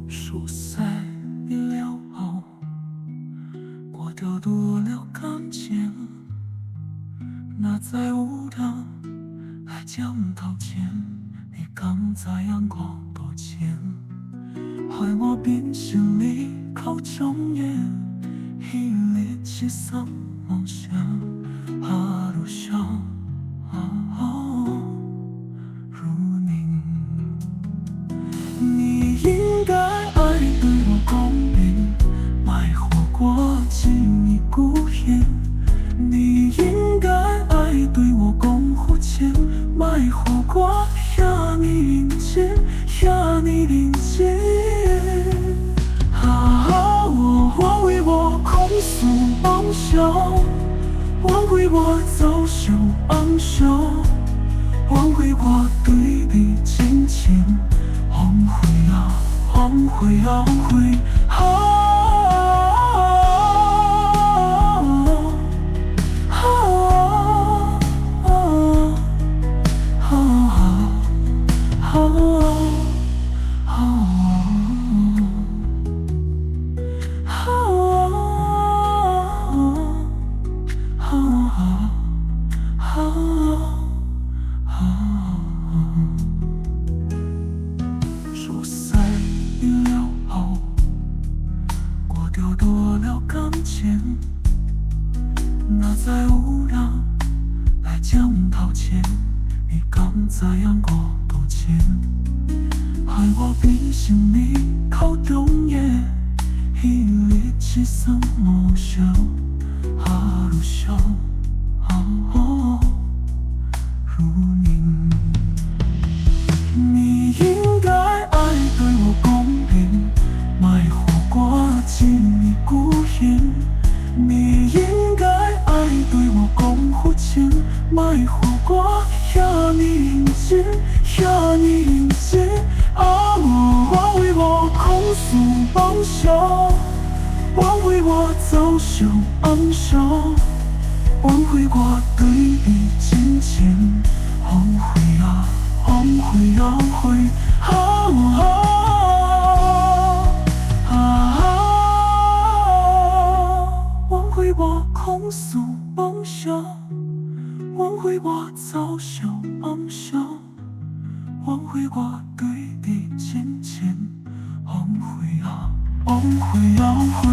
疏散已了后，我丢多了感情，那再无的还将掏钱，你刚在阳光多钱，害我变心里靠中夜，一力气上梦想，路上如您，你应该爱对我公平，买火锅敬你孤烟，你应该爱对我公户前，买火锅呀你领结，呀你领结。我为我控诉昂笑，我为我走秀昂笑，我为我对比金钱，昂会啊，昂会昂会疏散已了后，我丢多了感情，那再无让来将掏钱，你刚在阳过多钱，害我比心里靠中夜，一力气上梦想，路上如您，你应该爱对我公平，买火锅敬你孤烟，你应该爱对我公户前，买火锅呀你领结，呀你领结。我为我控诉昂笑，我为我走秀昂笑，我为我对比金钱，昂会啊，昂会昂会我为我控诉昂笑，我为我走秀昂笑，我为我对比金钱，昂会啊，昂会昂会